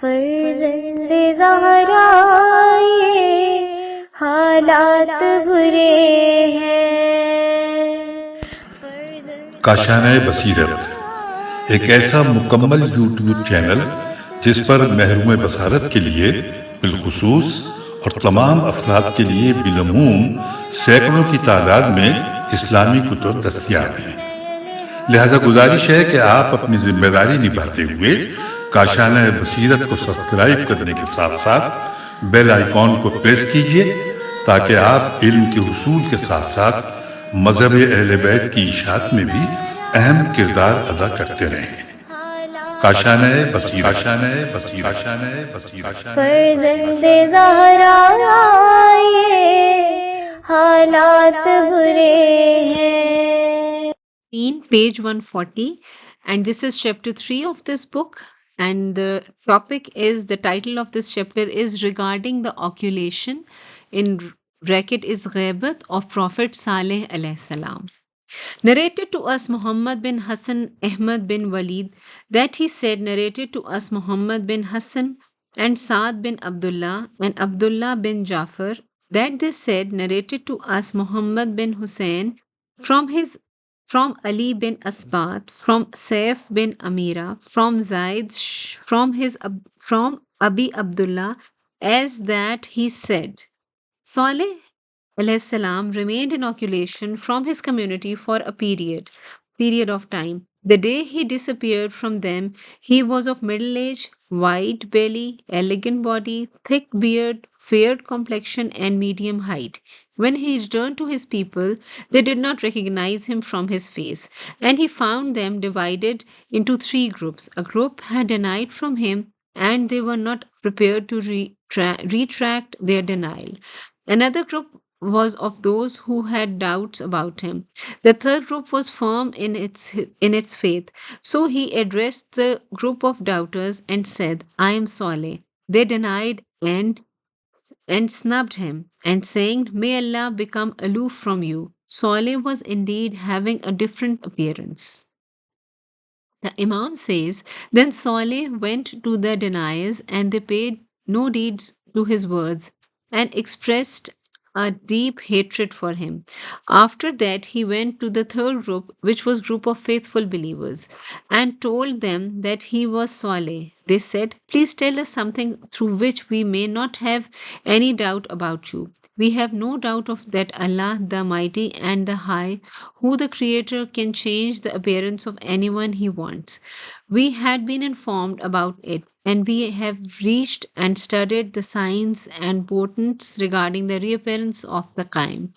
فرزند زہرا یہ حالات برے ہیں. کاشانہ بصیرت ایک ایسا مکمل یوٹیوب چینل جس پر محروم بصارت کے لیے بالخصوص اور تمام افراد کے لیے بالعموم سینکڑوں کی تعداد میں اسلامی کتب دستیاب ہیں. لہذا گزارش ہے کہ آپ اپنی ذمہ داری نبھاتے ہوئے کاشانہ بصیرت کو سبسکرائب کرنے کے ساتھ ساتھ بیل آئیکن کو پریس کیجئے تاکہ آپ علم کے حصول کے ساتھ ساتھ مذہب اہل بیت کی اشاعت میں بھی اہم کردار ادا کرتے رہیں. کاشانہ بصیرت. فرزند زہرا یہ حالات برے ہیں. Page 140, and this is chapter 3 of this book, and the topic is, the title of this chapter is regarding the occultation, in bracket is ghibat, of Prophet Saleh alayhi salam. Narrated to us Muhammad bin Hassan Ahmad bin Walid that he said, narrated to us Muhammad bin Hassan and Saad bin Abdullah and Abdullah bin Jafar that they said, narrated to us Muhammad bin Hussein from Ali bin Asbat, from Saif bin Amira, from Zaid, from Abi Abdullah, as that he said, Saleh alayhi salam remained in occultation from his community for a period of time. The day he disappeared from them, he was of middle age, wide belly, elegant body, thick beard, fair complexion, and medium height. When he returned to his people, they did not recognize him from his face, and he found them divided into 3 groups. A group had denied from him, and they were not prepared to retract their denial. Another group was of those who had doubts about him. The third group was firm in its faith. So he addressed the group of doubters and said, I am Saleh. They denied and snubbed him, and saying, May Allah become aloof from you. Saleh was indeed having a different appearance. The Imam says, then Saleh went to the deniers, and they paid no deeds to his words and expressed a deep hatred for him. After that, he went to the third group, which was group of faithful believers, and told them that he was Saleh. They said, please tell us something through which we may not have any doubt about you. We have no doubt of that Allah, the Mighty and the High, who the Creator, can change the appearance of anyone He wants. We had been informed about it, and we have reached and studied the signs and portents regarding the reappearance of the Qaim.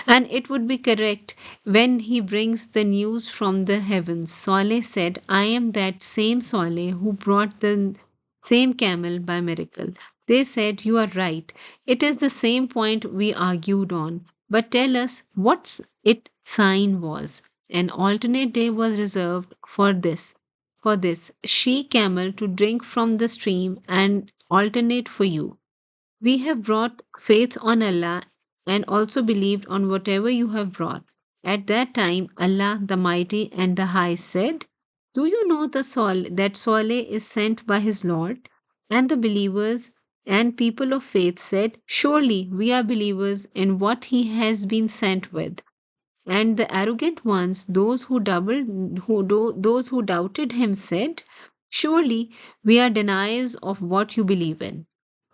And it would be correct when he brings the news from the heavens. Saleh said, I am that same Saleh who brought the same camel by miracle. They said, you are right. It is the same point we argued on. But tell us what its sign was. An alternate day was reserved for this she-camel to drink from the stream, and alternate for you. We have brought faith on Allah and also believed on whatever you have brought. At that time, Allah, the Mighty and the High, said, do you know that Saleh is sent by his Lord? And the believers and people of faith said, surely we are believers in what he has been sent with. And the arrogant ones, those who doubted him, said, surely we are deniers of what you believe in.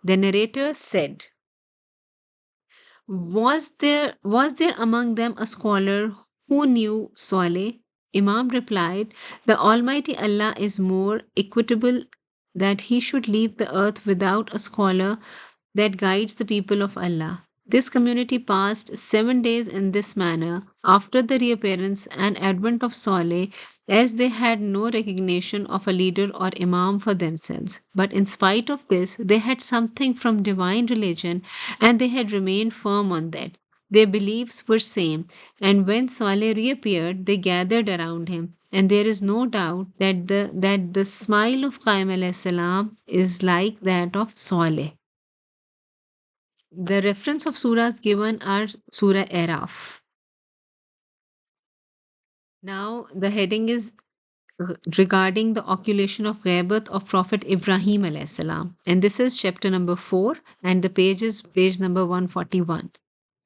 The narrator said, was there among them a scholar who knew Saleh? Imam replied, the Almighty Allah is more equitable that he should leave the earth without a scholar that guides the people of Allah. This community passed 7 days in this manner after the reappearance and advent of Saleh, as they had no recognition of a leader or imam for themselves. But in spite of this, they had something from divine religion, and they had remained firm on that. Their beliefs were same, and when Saleh reappeared, they gathered around him. And there is no doubt that the smile of Qaim alayhi salam is like that of Saleh. The reference of surahs given are Surah Araf. Now the heading is regarding the occultation of Ghaibut of Prophet Ibrahim alayhi salam. And this is chapter number 4, and the page is page number 141.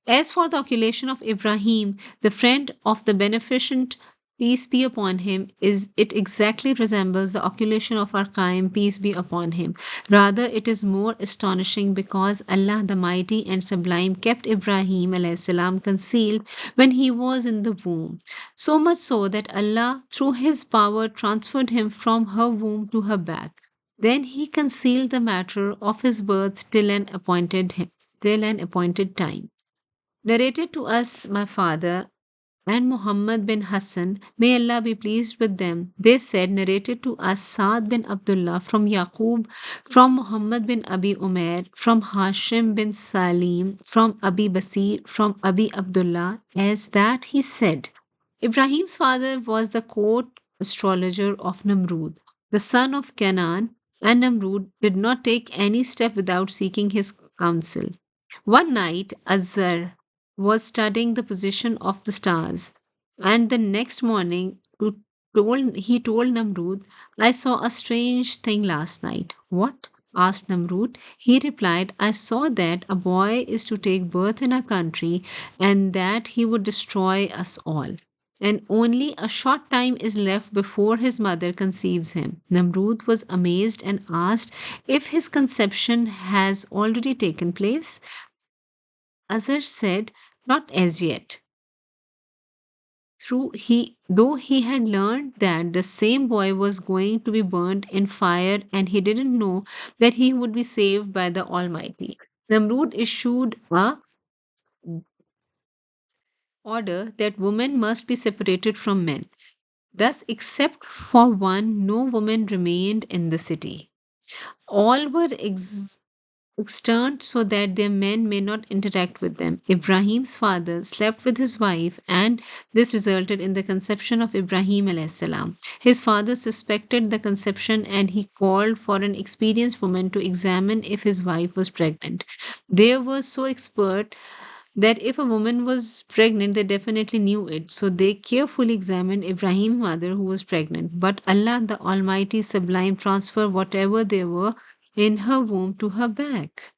As for the occultation of Ibrahim, the friend of the beneficent, peace be upon him, is it exactly resembles the occulation of our Qaim, peace be upon him. Rather, it is more astonishing because Allah the Mighty and Sublime kept Ibrahim alayhi salam concealed when he was in the womb. So much so that Allah, through his power, transferred him from her womb to her back. Then he concealed the matter of his birth till an appointed time. Narrated to us my father and Muhammad bin Hassan, may Allah be pleased with them. They said, narrated to us Saad bin Abdullah from Yaqub, from Muhammad bin Abi Umair, from Hashim bin Salim, from Abi Basir, from Abi Abdullah, as that he said, Ibrahim's father was the court astrologer of Namrud, the son of Canaan, and Namrud did not take any step without seeking his counsel. One night, Azar was studying the position of the stars, and the next morning he told Namrud, I saw a strange thing last night. What? Asked Namrud. He replied, I saw that a boy is to take birth in our country and that he would destroy us all. And only a short time is left before his mother conceives him. Namrud was amazed and asked if his conception has already taken place. Azar said, not as yet. Though he had learned that the same boy was going to be burned in fire and he didn't know that he would be saved by the Almighty. Namrud issued a order that women must be separated from men. Thus, except for one, no woman remained in the city. All were externed so that their men may not interact with them. Ibrahim's father slept with his wife, and this resulted in the conception of Ibrahim alayhis salam. His father suspected the conception and he called for an experienced woman to examine if his wife was pregnant. They were so expert that if a woman was pregnant, they definitely knew it. So they carefully examined Ibrahim's mother who was pregnant. But Allah, the Almighty Sublime, transferred whatever they were in her womb to her back.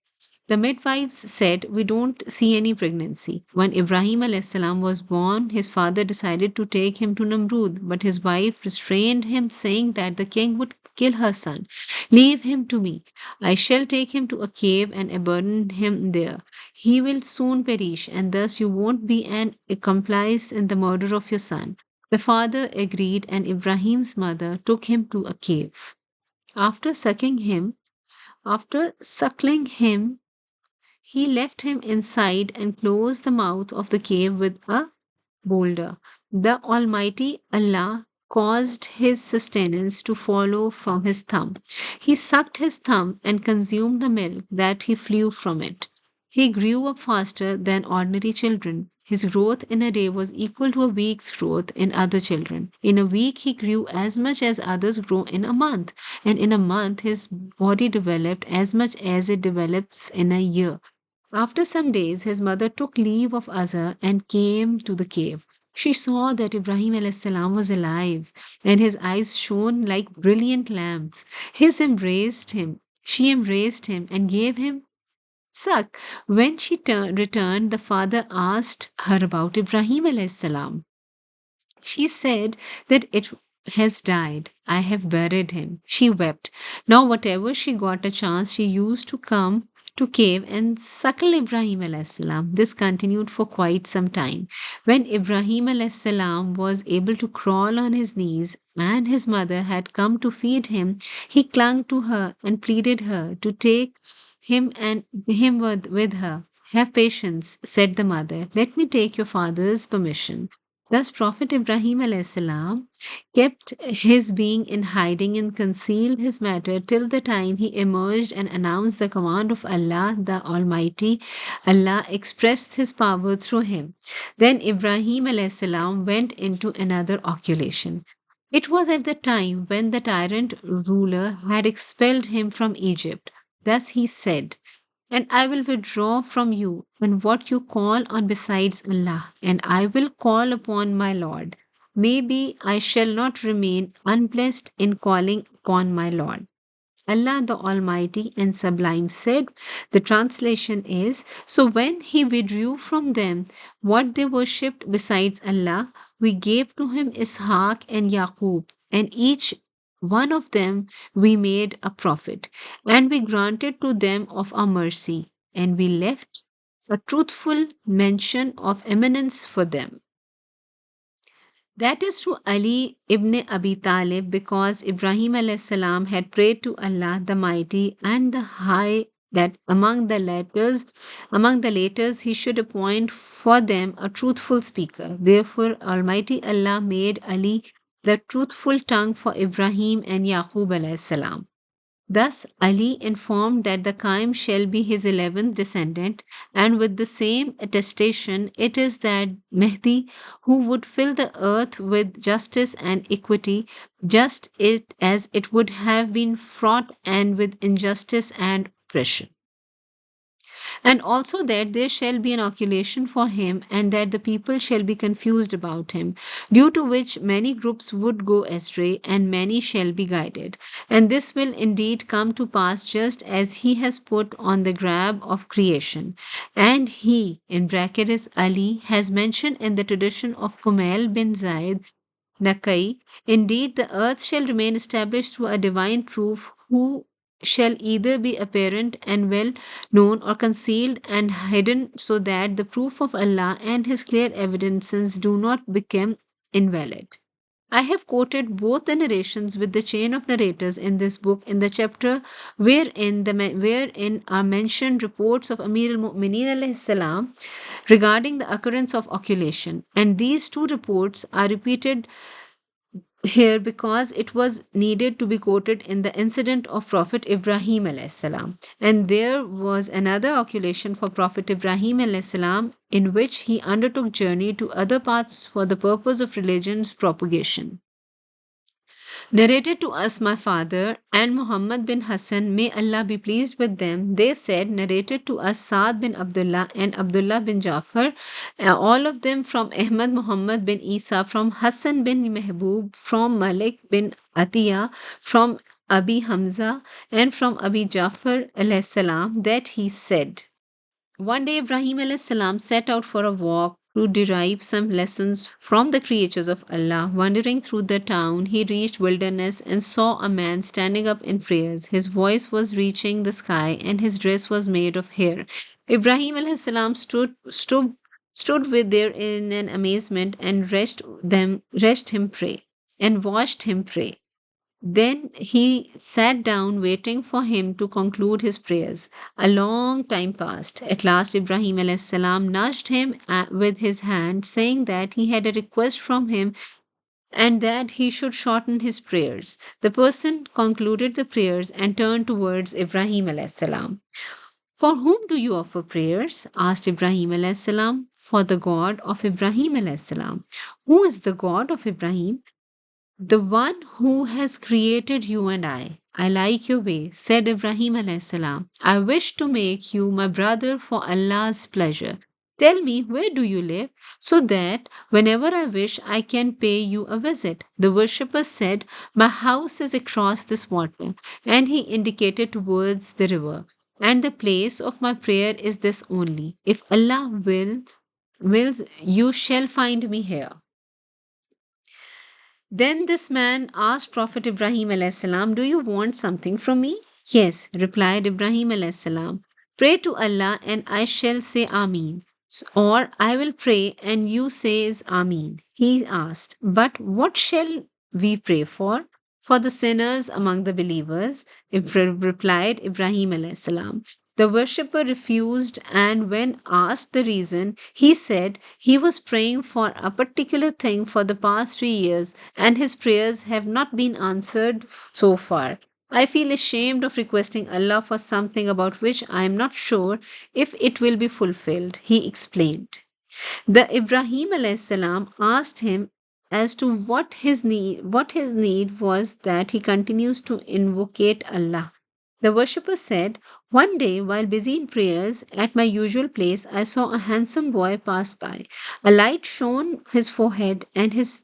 The midwives said, we don't see any pregnancy. When Ibrahim alayhis salam was born, his father decided to take him to Namrud, but his wife restrained him, saying that the king would kill her son. Leave him to me. I shall take him to a cave and abandon him there. He will soon perish, and thus you won't be an accomplice in the murder of your son. The father agreed, and Ibrahim's mother took him to a cave. After suckling him, he left him inside and closed the mouth of the cave with a boulder. The Almighty Allah caused his sustenance to follow from his thumb. He sucked his thumb and consumed the milk that he flew from it. He grew up faster than ordinary children. His growth in a day was equal to a week's growth in other children. In a week, he grew as much as others grow in a month, and in a month, his body developed as much as it develops in a year. After some days, his mother took leave of Azar and came to the cave. She saw that Ibrahim alayhis salam was alive, and his eyes shone like brilliant lamps. She embraced him and gave him suck. When she returned, the father asked her about Ibrahim alayhis salam. She said that it has died. I have buried him. She wept. Now, whatever she got a chance, she used to come to cave and suckle Ibrahim alayhis salam. This continued for quite some time. When Ibrahim alayhis salam was able to crawl on his knees and his mother had come to feed him, he clung to her and pleaded her to take him with her. Have patience, said the mother. Let me take your father's permission. Thus, Prophet Ibrahim alayhis salam kept his being in hiding and concealed his matter till the time he emerged and announced the command of Allah, the Almighty. Allah expressed his power through him. Then Ibrahim alayhis salam went into another occultation. It was at the time when the tyrant ruler had expelled him from Egypt. Thus he said, and I will withdraw from you and what you call on besides Allah, and I will call upon my Lord. maybe I shall not remain unblessed in calling upon my Lord. Allah the Almighty and Sublime said, the translation is, so when he withdrew from them what they worshipped besides Allah, we gave to him Ishaq and Yaqub, and each one of them we made a prophet, and we granted to them of our mercy, and we left a truthful mention of eminence for them. That is to Ali ibn Abi Talib because Ibrahim alayhis salam had prayed to Allah the Mighty and the High that among the laters he should appoint for them a truthful speaker. Therefore Almighty Allah made Ali the truthful tongue for Ibrahim and Yaqub alayhis salam. Thus Ali informed that the Qaim shall be his 11th descendant, and with the same attestation, it is that Mehdi who would fill the earth with justice and equity, just as it would have been fraught and with injustice and oppression. And also that there shall be an occultation for him, and that the people shall be confused about him, due to which many groups would go astray, and many shall be guided. And this will indeed come to pass just as he has put on the grab of creation. And he, in bracket is Ali, has mentioned in the tradition of Kumail bin Zaid Nakai, indeed the earth shall remain established through a divine proof who shall either be apparent and well known or concealed and hidden so that the proof of Allah and his clear evidences do not become invalid. I have quoted both the narrations with the chain of narrators in this book in the chapter wherein are mentioned reports of Amir al-Mu'mineen alayhi salam regarding the occurrence of occultation, and these two reports are repeated here because it was needed to be quoted in the incident of Prophet Ibrahim alayhis salam. And there was another occultation for Prophet Ibrahim alayhis salam in which he undertook journey to other parts for the purpose of religion's propagation. Narrated to us my father and Muhammad bin Hassan, may Allah be pleased with them, they said, narrated to us Saad bin Abdullah and Abdullah bin Jafar, all of them from Ahmad Muhammad bin Isa, from Hassan bin Mehboob, from Malik bin Atiyah, from Abi Hamza, and from Abi Jafar alayhis salam, that he said, one day Ibrahim alayhis salam set out for a walk to derive some lessons from the creatures of Allah. Wandering through the town, he reached wilderness and saw a man standing up in prayers. His voice was reaching the sky and his dress was made of hair. Ibrahim alayhis salam stood with there in an amazement and watched him pray. Then he sat down, waiting for him to conclude his prayers. A long time passed. At last, Ibrahim alayhis salam nudged him with his hand, saying that he had a request from him and that he should shorten his prayers. The person concluded the prayers and turned towards Ibrahim alayhis salam. For whom do you offer prayers? Asked Ibrahim alayhis salam. For the God of Ibrahim alayhis salam. Who is the God of Ibrahim? The one who has created you and I. I like your way, said Ibrahim alayhis salam. I wish to make you my brother for Allah's pleasure. Tell me, where do you live, so that whenever I wish I can pay you a visit. The worshipper said, my house is across this water, and he indicated towards the river. And the place of my prayer is this only. If Allah wills, you shall find me here. Then this man asked Prophet Ibrahim alayhis salam, do you want something from me? Yes, replied Ibrahim alayhis salam. Pray to Allah and I shall say Ameen. Or I will pray and you says Ameen. He asked, but what shall we pray for? For the sinners among the believers, replied Ibrahim alayhis salam. The worshipper refused, and when asked the reason, he said he was praying for a particular thing for the past 3 years, and his prayers have not been answered so far. I feel ashamed of requesting Allah for something about which I am not sure if it will be fulfilled, he explained. The Ibrahim alayhis salam asked him as to what his need was that he continues to invocate Allah. The worshipper said, one day while busy in prayers at my usual place, I saw a handsome boy pass by. A light shone his forehead and his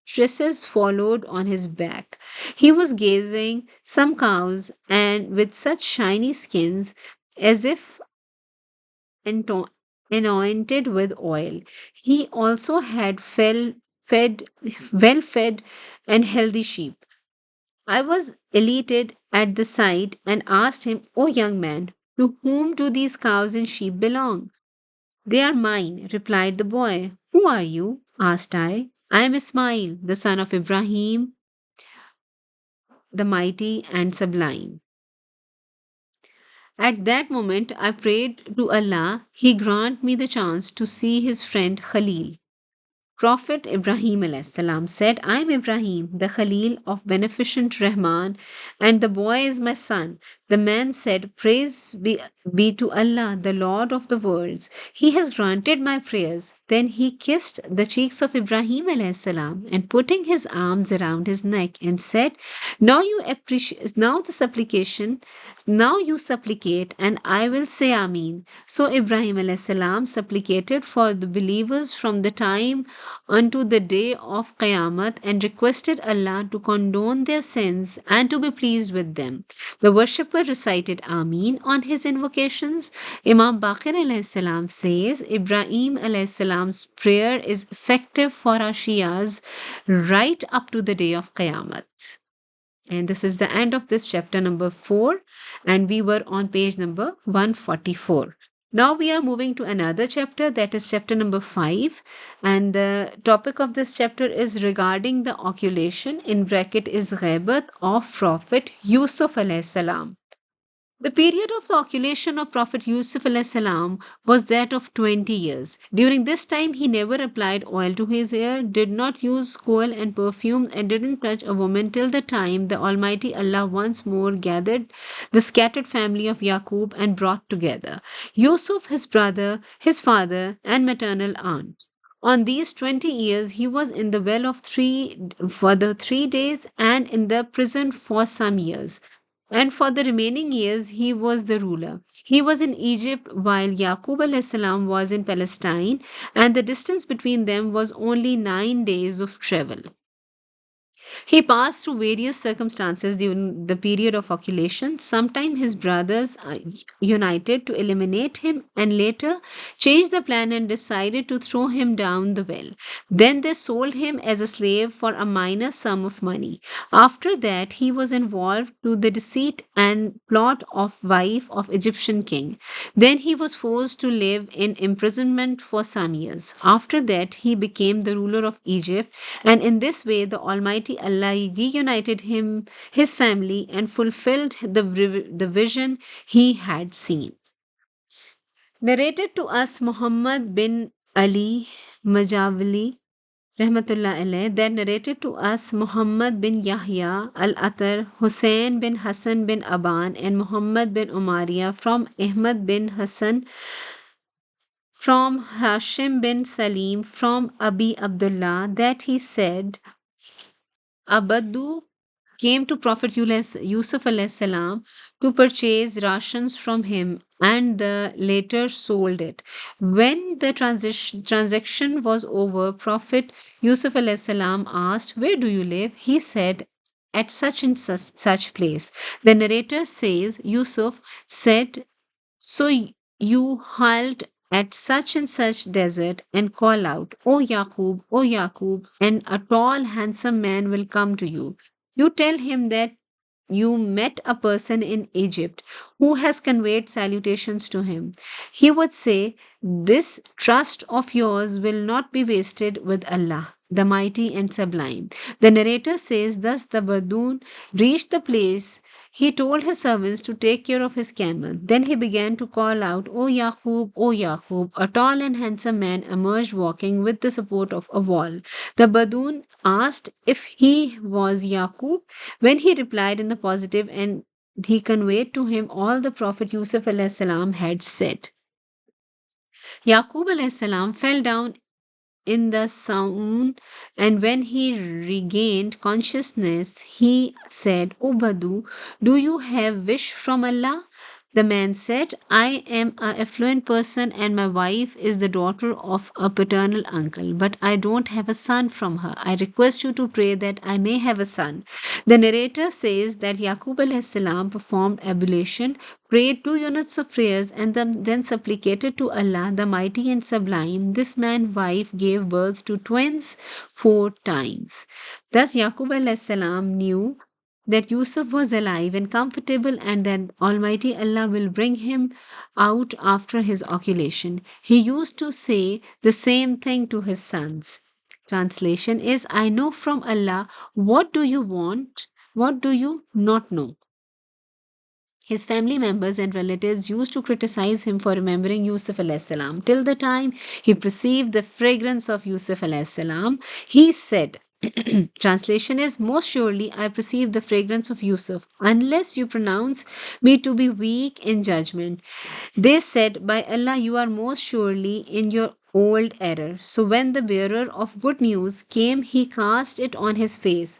tresses followed on his back. He was gazing some cows and with such shiny skins as if anto- anointed with oil. He also had fed, well fed and healthy sheep. I was elated at the sight and asked him, "O young man, to whom do these cows and sheep belong?" "They are mine," replied the boy. "Who are you?" asked I. "I am Ismail, the son of Ibrahim, the mighty and sublime." At that moment, I prayed to Allah He grant me the chance to see his friend Khalil. Prophet Ibrahim alayhis salam said, "I am Ibrahim, the Khalil of beneficent Rahman, and the boy is my son." The man said, "Praise be to Allah, the Lord of the worlds. He has granted my prayers." Then he kissed the cheeks of Ibrahim alayhis salam and putting his arms around his neck and said, "Now you appreciate, now you supplicate, and I will say Amin." So Ibrahim alayhis salam supplicated for the believers from the time unto the day of Qiyamah and requested Allah to condone their sins and to be pleased with them. The worshipper recited Ameen on his invocations. Imam Baqir alayhi salam says Ibrahim alayhi salam's prayer is effective for our Shias right up to the day of Qiyamah. And this is the end of this chapter number 4, and we were on page number 144. Now we are moving to another chapter, that is chapter number 5, and the topic of this chapter is regarding the occultation, in bracket is ghabat of Prophet Yusuf alayhi salam. The period of the occultation of Prophet Yusuf alayhi salam was that of 20 years. During this time, he never applied oil to his hair, did not use coal and perfume, and didn't touch a woman till the time the Almighty Allah once more gathered the scattered family of Yaqub and brought together Yusuf, his brother, his father, and maternal aunt. On these 20 years, he was in the well of 3 days and in the prison for some years. And for the remaining years, he was the ruler. He was in Egypt while Yaqub alayhis salam was in Palestine, and the distance between them was only 9 days of travel. He passed through various circumstances during the period of occultation. Sometimes his brothers united to eliminate him and later changed the plan and decided to throw him down the well. Then they sold him as a slave for a minor sum of money. After that, he was involved to the deceit and plot of wife of Egyptian king. Then he was forced to live in imprisonment for some years. After that, he became the ruler of Egypt, and in this way, the Almighty Allah reunited him, his family, and fulfilled the vision he had seen. Narrated to us Muhammad bin Ali Majawali Rahmatullah alayh, that narrated to us Muhammad bin Yahya al-Atar, Hussein bin Hassan bin Aban, and Muhammad bin Umaria from Ahmad bin Hassan, from Hashim bin Salim, from Abi Abdullah, that he said, Abadu came to Prophet Yusuf alayhi salam to purchase rations from him, and the later sold it. When the transaction was over, Prophet Yusuf alayhi salam asked, "Where do you live?" He said, "At such and such place." The narrator says Yusuf said, "So you halt at such and such desert and call out, 'O Yaqub, O Yaqub,' and a tall, handsome man will come to you. You tell him that you met a person in Egypt who has conveyed salutations to him. He would say, 'This trust of yours will not be wasted with Allah, the mighty and sublime.'" The narrator says, "Thus the Badoon reached the place. He told his servants to take care of his camel. Then he began to call out, 'O Yaqub, O Yaqub.' A tall and handsome man emerged walking with the support of a wall. The Badoon asked if he was Yaqub. When he replied in the positive, and he conveyed to him all the Prophet Yusuf alayhi salam had said. Yaqub alayhi salam fell down in the sound, and when he regained consciousness, he said, "O Badu, do you have wish from Allah?" The man said, I am an affluent person and my wife is the daughter of a paternal uncle, but I don't have a son from her. I request you to pray that I may have a son. The narrator says that Yaqub alayhis salam performed ablution, prayed 2 units of prayers, and then supplicated to Allah, the Mighty and Sublime. This man's wife gave birth to twins 4 times. Thus, Yaqub alayhis salam knew that Yusuf was alive and comfortable and that Almighty Allah will bring him out after his occultation. He used to say the same thing to his sons. Translation is, I know from Allah, what do you want? What do you not know? His family members and relatives used to criticize him for remembering Yusuf alayhis salam. Till the time he perceived the fragrance of Yusuf alayhis salam, he said, translation is, most surely I perceive the fragrance of Yusuf, unless you pronounce me to be weak in judgment. They said, by Allah, you are most surely in your old error. So when the bearer of good news came, he cast it on his face.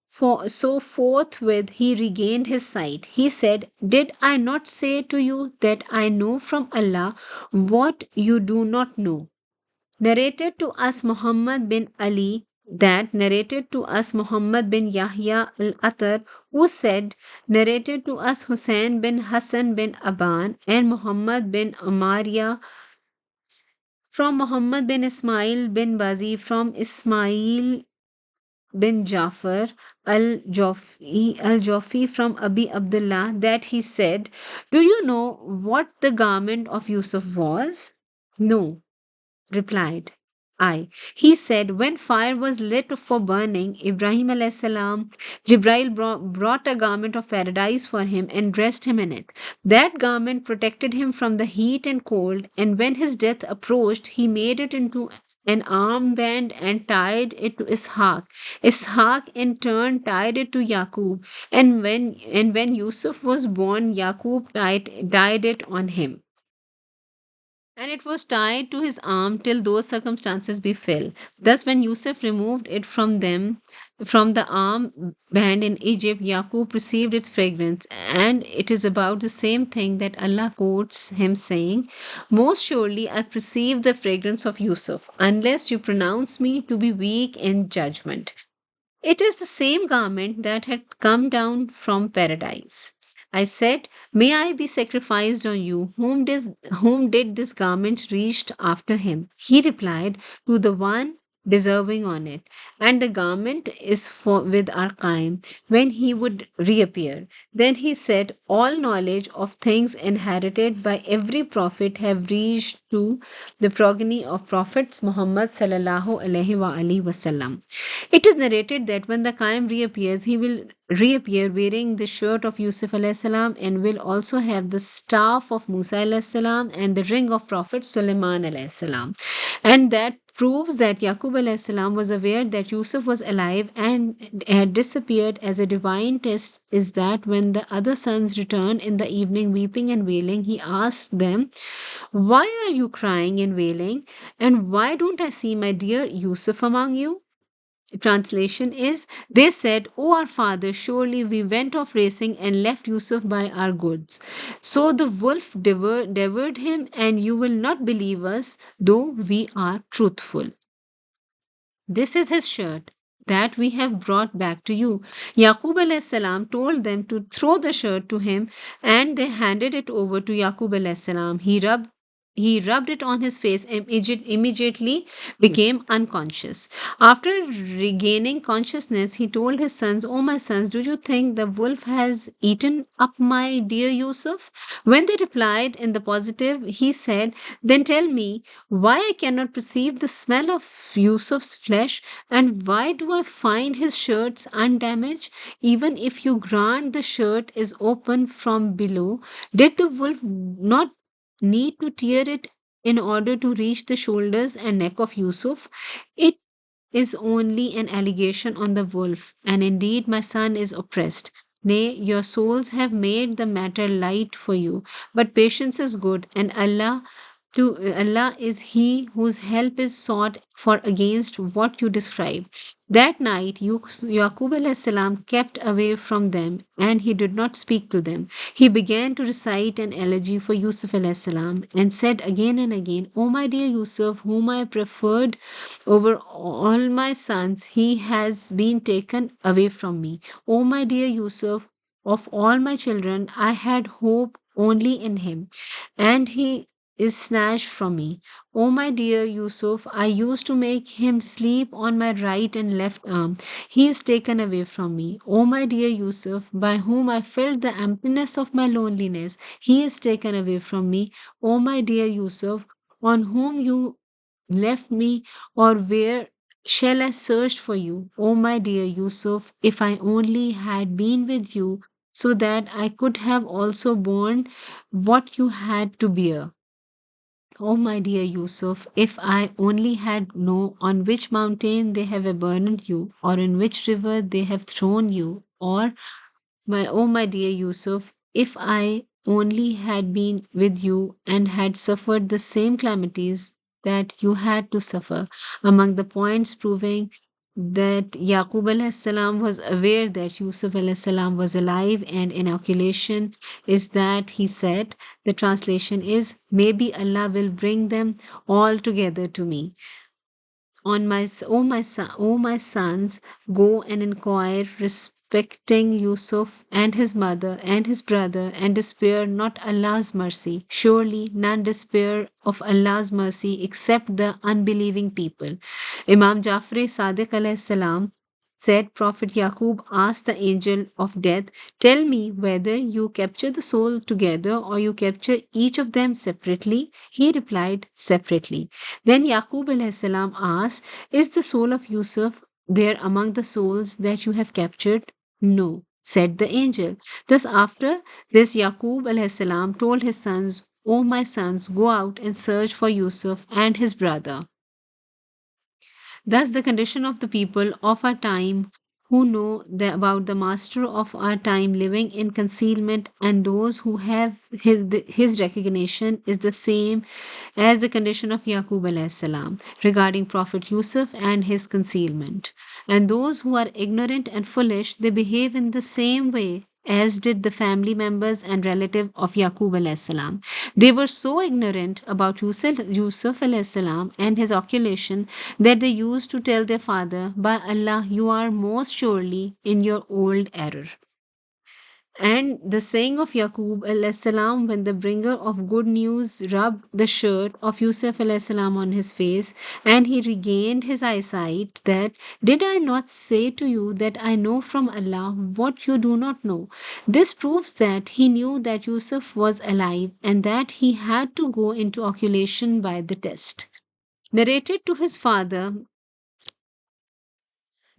So forthwith he regained his sight. He said, did I not say to you that I know from Allah what you do not know? Narrated to us Muhammad bin Ali, that narrated to us Muhammad bin Yahya al-Atar, who said, narrated to us Hussein bin Hassan bin Aban and Muhammad bin Amariya from Muhammad bin Ismail bin Bazi from Ismail bin Jafar al-Jofi from Abi Abdullah that he said, do you know what the garment of Yusuf was? No, replied I. He said, when fire was lit for burning, Ibrahim alayhis salam, Jibrail brought a garment of paradise for him and dressed him in it. That garment protected him from the heat and cold, and when his death approached, he made it into an armband and tied it to Ishaq. Ishaq in turn tied it to Yaqub, and when Yusuf was born, Yaqub tied it on him, and it was tied to his arm till those circumstances befell. Thus, when Yusuf removed it from the arm band in Egypt, Yaqub perceived its fragrance, and it is about the same thing that Allah quotes him saying, most surely I perceive the fragrance of Yusuf, unless you pronounce me to be weak in judgment. It is the same garment that had come down from paradise. I said, may I be sacrificed on you. Whom did this garment reach after him? He replied, to the one deserving on it. And the garment is for with Arkaim when he would reappear. Then he said, all knowledge of things inherited by every prophet have reached to the progeny of prophets Muhammad sallallahu alaihi wa alihi wasallam. It is narrated that when the Qaim reappears, he will reappear wearing the shirt of Yusuf alayhi salam and will also have the staff of Musa alayhi salam and the ring of Prophet Sulaiman alayhi salam. And that proves that Yaqub alayhi salam was aware that Yusuf was alive and had disappeared. As a divine test is that when the other sons returned in the evening weeping and wailing, he asked them, why are you crying and wailing? And why don't I see my dear Yusuf among you? Translation is, they said, O our father, surely we went off racing and left Yusuf by our goods. So the wolf devoured him, and you will not believe us, though we are truthful. This is his shirt that we have brought back to you. Yaqub alayhis salam told them to throw the shirt to him, and they handed it over to Yaqub alayhis salam. He rubbed it on his face and immediately became unconscious. After regaining consciousness, he told his sons, oh, my sons, do you think the wolf has eaten up my dear Yusuf? When they replied in the positive, he said, then tell me why I cannot perceive the smell of Yusuf's flesh, and why do I find his shirts undamaged? Even if you grant the shirt is open from below, did the wolf not need to tear it in order to reach the shoulders and neck of Yusuf? It is only an allegation on the wolf, and indeed my son is oppressed. Nay, your souls have made the matter light for you, but patience is good, and Allah to Allah is He whose help is sought for against what you describe. That night, Yaqub alayhi salam kept away from them and he did not speak to them. He began to recite an elegy for Yusuf alayhi salam and said again and again, O my dear Yusuf, whom I preferred over all my sons, he has been taken away from me. O my dear Yusuf, of all my children, I had hope only in him, and he is snatched from me. O my dear Yusuf, I used to make him sleep on my right and left arm. He is taken away from me. O my dear Yusuf, by whom I felt the emptiness of my loneliness, he is taken away from me. O my dear Yusuf, on whom you left me, or where shall I search for you? O my dear Yusuf, if I only had been with you, so that I could have also borne what you had to bear. Oh, my dear Yusuf, if I only had known on which mountain they have abandoned you, or in which river they have thrown you, or my dear Yusuf, if I only had been with you and had suffered the same calamities that you had to suffer. Among the points proving that Yaqub alayhi salam was aware that Yusuf alayhi salam was alive and inoculation is that he said, the translation is, maybe Allah will bring them all together to me. O my sons, go and inquire respecting Yusuf and his mother and his brother, and despair not Allah's mercy. Surely none despair of Allah's mercy except the unbelieving people. Imam Jafri Sadiq alayhi salam said, Prophet Yaqub asked the angel of death, tell me whether you capture the soul together or you capture each of them separately. He replied, separately. Then Yaqub alayhi salam asked, is the soul of Yusuf there among the souls that you have captured? No, said the angel. Thus, after this, Yaqub alayhi salam told his sons, O my sons, go out and search for Yusuf and his brother. Thus, the condition of the people of our time who know about the master of our time living in concealment and those who have his recognition is the same as the condition of Yaqub alayhi salam regarding Prophet Yusuf and his concealment. And those who are ignorant and foolish, they behave in the same way as did the family members and relative of Yaqub alayhi salam. They were so ignorant about Yusuf alayhi salam and his occupation that they used to tell their father, by Allah, you are most surely in your old error. And the saying of Yaqub alayhi salam when the bringer of good news rubbed the shirt of Yusuf alayhi salam on his face and he regained his eyesight, that did I not say to you that I know from Allah what you do not know? This proves that he knew that Yusuf was alive and that he had to go into oculation by the test. Narrated to his father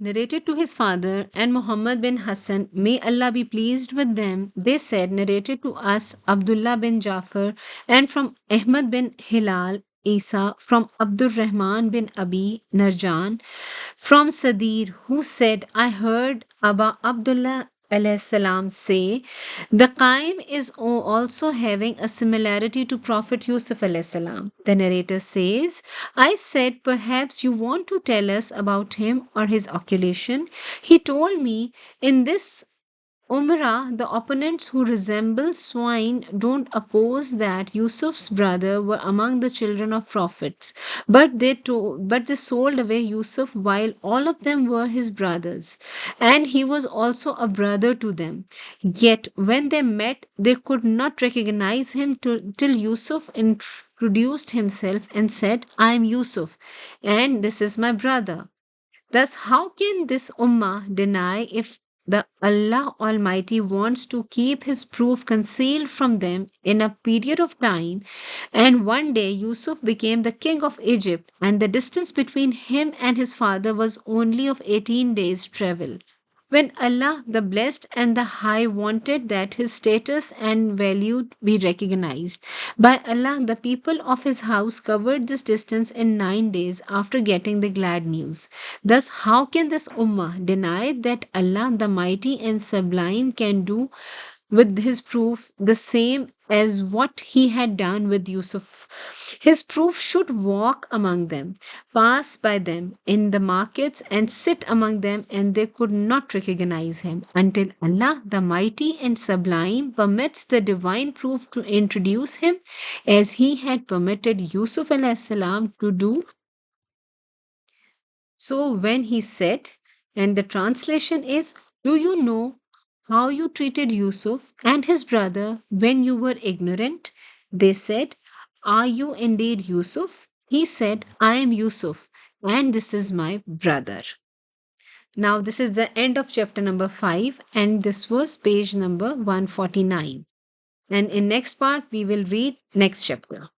Narrated to his father and Muhammad bin Hassan, may Allah be pleased with them, they said, narrated to us Abdullah bin Jafar and from Ahmad bin Hilal Isa, from Abdur Rahman bin Abi Narjan, from Sadir, who said, I heard Abba Abdullah alayhi salam say, the Qaim is also having a similarity to Prophet Yusuf alayhi salam. The narrator says, I said, perhaps you want to tell us about him or his occupation. He told me, in this Umrah, the opponents who resemble swine don't oppose that Yusuf's brother were among the children of prophets, but they sold away Yusuf while all of them were his brothers, and he was also a brother to them. Yet when they met, they could not recognize him till Yusuf introduced himself and said, I am Yusuf, and this is my brother. Thus, how can this ummah deny if the Allah Almighty wants to keep his proof concealed from them in a period of time? And one day Yusuf became the king of Egypt, and the distance between him and his father was only of 18 days' travel. When Allah, the Blessed and the High, wanted that his status and value be recognized, by Allah, the people of his house covered this distance in 9 days after getting the glad news. Thus, how can this Ummah deny that Allah, the Mighty and Sublime, can do with his proof the same as what he had done with Yusuf. His proof should walk among them, pass by them in the markets, and sit among them, and they could not recognize him until Allah, the Mighty and Sublime, permits the divine proof to introduce him as he had permitted Yusuf alayhi salam to do. So when he said, and the translation is, "Do you know how you treated Yusuf and his brother when you were ignorant?" They said, "Are you indeed Yusuf?" He said, "I am Yusuf, and this is my brother." Now, this is the end of chapter number 5, and this was page number 149. And in next part, we will read next chapter.